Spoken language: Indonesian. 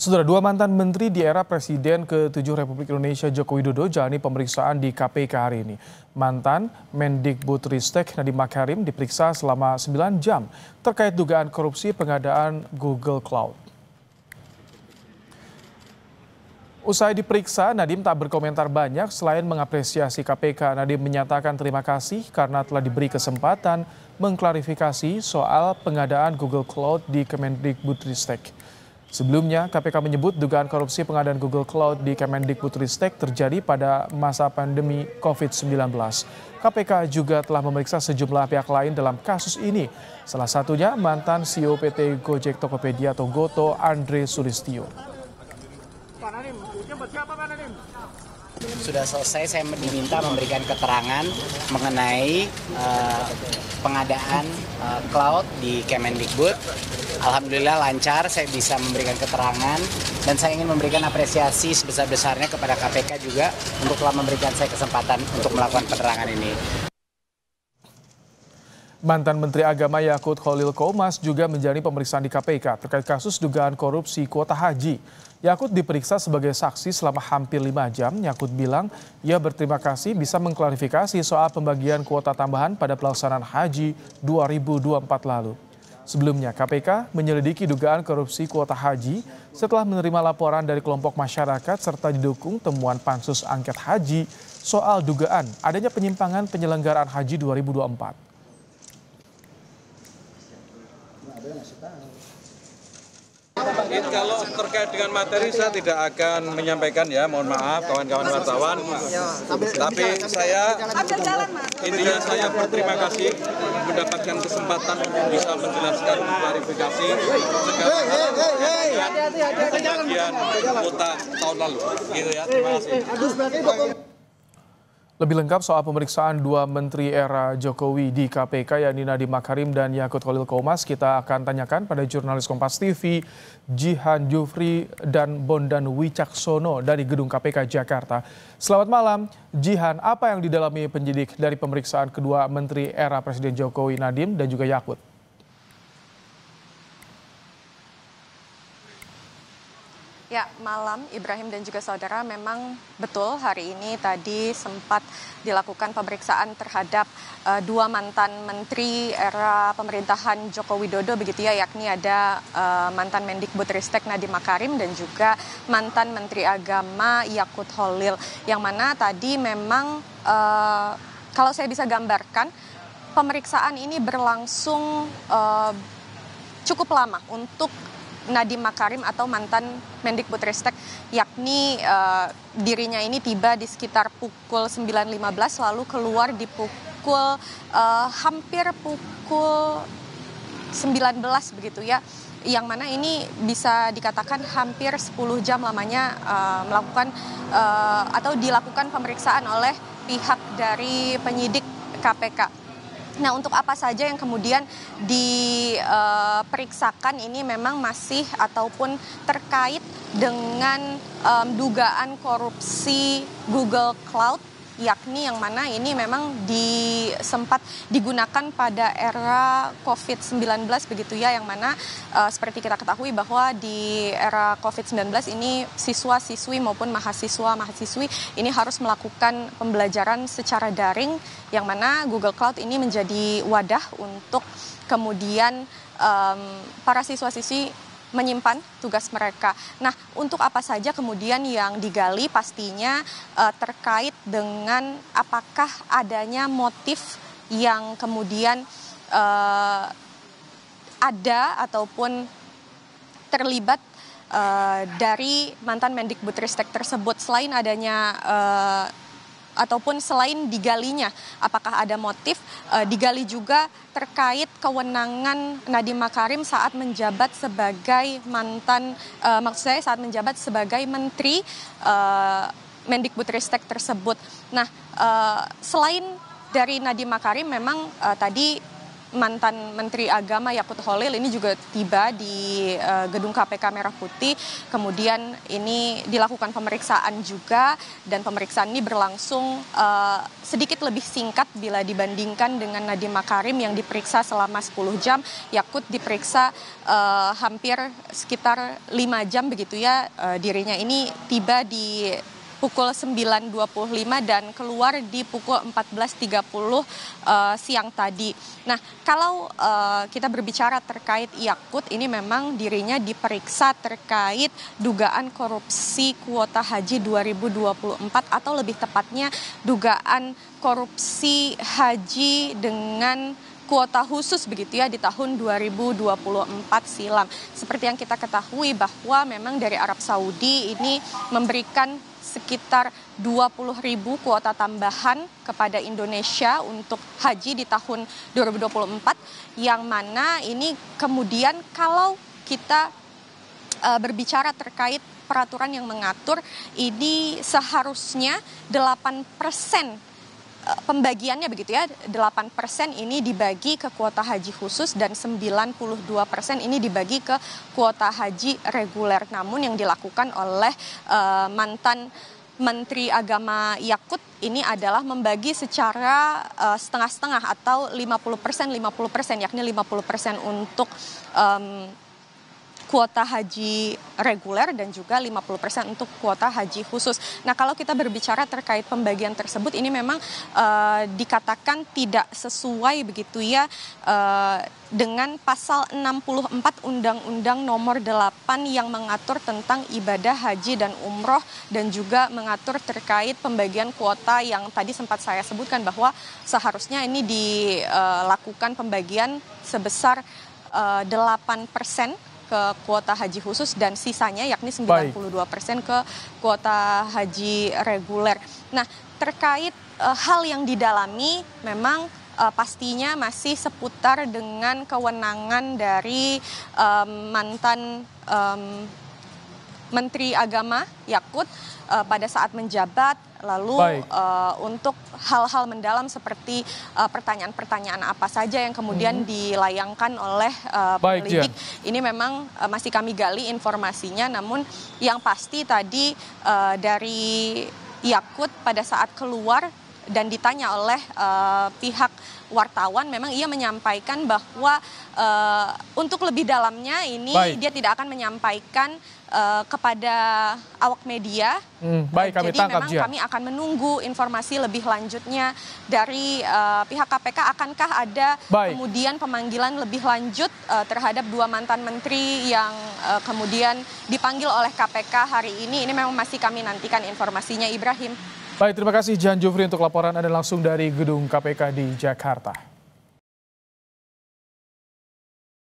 Saudara, dua mantan menteri di era Presiden ke-7 Republik Indonesia Joko Widodo jalani pemeriksaan di KPK hari ini. Mantan Mendikbudristek Nadiem Makarim diperiksa selama 9 jam terkait dugaan korupsi pengadaan Google Cloud. Usai diperiksa, Nadiem tak berkomentar banyak selain mengapresiasi KPK. Nadiem menyatakan terima kasih karena telah diberi kesempatan mengklarifikasi soal pengadaan Google Cloud di Kemendikbudristek. Sebelumnya, KPK menyebut dugaan korupsi pengadaan Google Cloud di Kemendikbudristek terjadi pada masa pandemi COVID-19. KPK juga telah memeriksa sejumlah pihak lain dalam kasus ini. Salah satunya mantan CEO PT Gojek Tokopedia atau Goto, Andre Sulistyo. Sudah selesai, saya diminta memberikan keterangan mengenai pengadaan cloud di Kemendikbud. Alhamdulillah lancar, saya bisa memberikan keterangan dan saya ingin memberikan apresiasi sebesar-besarnya kepada KPK juga untuk telah memberikan saya kesempatan untuk melakukan penerangan ini. Mantan Menteri Agama Yakut Khalil Qomas juga menjalani pemeriksaan di KPK terkait kasus dugaan korupsi kuota haji. Yakut diperiksa sebagai saksi selama hampir 5 jam. Yakut bilang ia berterima kasih bisa mengklarifikasi soal pembagian kuota tambahan pada pelaksanaan haji 2024 lalu. Sebelumnya, KPK menyelidiki dugaan korupsi kuota haji setelah menerima laporan dari kelompok masyarakat serta didukung temuan pansus angket haji soal dugaan adanya penyimpangan penyelenggaraan haji 2024. Kalau terkait dengan materi saya tidak akan menyampaikan ya, mohon maaf kawan-kawan wartawan. Tapi intinya saya berterima kasih mendapatkan kesempatan untuk bisa menjelaskan klarifikasi segala pembagian kuota tahun lalu. Gitu ya, terima kasih. Lebih lengkap soal pemeriksaan dua menteri era Jokowi di KPK yakni Nadiem Makarim dan Yakut Khalil Qomas, kita akan tanyakan pada jurnalis Kompas TV Jihan Jufri dan Bondan Wicaksono dari Gedung KPK Jakarta. Selamat malam, Jihan. Apa yang didalami penyidik dari pemeriksaan kedua menteri era Presiden Jokowi, Nadiem dan juga Yakut? Ya, malam Ibrahim dan juga saudara, memang betul hari ini tadi sempat dilakukan pemeriksaan terhadap dua mantan menteri era pemerintahan Joko Widodo begitu ya, yakni ada mantan Mendikbudristek Nadiem Makarim dan juga mantan Menteri Agama Yakut Khalil, yang mana tadi memang kalau saya bisa gambarkan pemeriksaan ini berlangsung cukup lama untuk Nadiem Makarim atau mantan Mendikbudristek, yakni dirinya ini tiba di sekitar pukul 9.15 lalu keluar di pukul hampir pukul 19 begitu ya, yang mana ini bisa dikatakan hampir 10 jam lamanya melakukan atau dilakukan pemeriksaan oleh pihak dari penyidik KPK. Nah, untuk apa saja yang kemudian diperiksakan ini memang masih ataupun terkait dengan dugaan korupsi Google Cloud, yakni yang mana ini memang sempat digunakan pada era COVID-19 begitu ya, yang mana seperti kita ketahui bahwa di era COVID-19 ini siswa-siswi maupun mahasiswa-mahasiswi ini harus melakukan pembelajaran secara daring, yang mana Google Cloud ini menjadi wadah untuk kemudian para siswa-siswi menyimpan tugas mereka. Nah, untuk apa saja kemudian yang digali pastinya terkait dengan apakah adanya motif yang kemudian ada ataupun terlibat dari mantan Mendikbudristek tersebut, selain adanya ataupun selain digalinya apakah ada motif, digali juga terkait kewenangan Nadiem Makarim saat menjabat sebagai saat menjabat sebagai menteri Mendikbudristek tersebut. Nah, selain dari Nadiem Makarim memang tadi mantan Menteri Agama Yakut Khalil ini juga tiba di gedung KPK Merah Putih. Kemudian ini dilakukan pemeriksaan juga, dan pemeriksaan ini berlangsung sedikit lebih singkat bila dibandingkan dengan Nadiem Makarim yang diperiksa selama 10 jam. Yakut diperiksa hampir sekitar 5 jam begitu ya. Dirinya ini tiba di pukul 9.25 dan keluar di pukul 14.30 siang tadi. Nah, kalau kita berbicara terkait Yakut, ini memang dirinya diperiksa terkait dugaan korupsi kuota haji 2024 atau lebih tepatnya dugaan korupsi haji dengan kuota khusus begitu ya di tahun 2024 silam. Seperti yang kita ketahui bahwa memang dari Arab Saudi ini memberikan sekitar 20.000 kuota tambahan kepada Indonesia untuk haji di tahun 2024, yang mana ini kemudian kalau kita berbicara terkait peraturan yang mengatur, ini seharusnya 8% pembagiannya begitu ya, 8% ini dibagi ke kuota haji khusus dan 92% ini dibagi ke kuota haji reguler. Namun yang dilakukan oleh mantan Menteri Agama Yakut ini adalah membagi secara setengah-setengah atau 50%, yakni 50% untuk kuota haji reguler dan juga 50% untuk kuota haji khusus. Nah, kalau kita berbicara terkait pembagian tersebut, ini memang dikatakan tidak sesuai begitu ya dengan pasal 64 Undang-Undang Nomor 8 yang mengatur tentang ibadah haji dan umroh, dan juga mengatur terkait pembagian kuota yang tadi sempat saya sebutkan bahwa seharusnya ini dilakukan pembagian sebesar 8% ke kuota haji khusus dan sisanya yakni 92% ke kuota haji reguler. Nah, terkait hal yang didalami memang pastinya masih seputar dengan kewenangan dari mantan Menteri Agama Yakut pada saat menjabat, lalu untuk hal-hal mendalam seperti pertanyaan-pertanyaan apa saja yang kemudian dilayangkan oleh penyelidik, ini memang masih kami gali informasinya. Namun yang pasti tadi dari Yakut pada saat keluar dan ditanya oleh pihak wartawan, memang ia menyampaikan bahwa untuk lebih dalamnya ini dia tidak akan menyampaikan kepada awak media. Kami Jadi tangkap, memang kami akan menunggu informasi lebih lanjutnya dari pihak KPK. Akankah ada kemudian pemanggilan lebih lanjut terhadap 2 mantan menteri yang kemudian dipanggil oleh KPK hari ini? Ini memang masih kami nantikan informasinya, Ibrahim. Baik, terima kasih Jihan Jufri untuk laporan Anda langsung dari gedung KPK di Jakarta.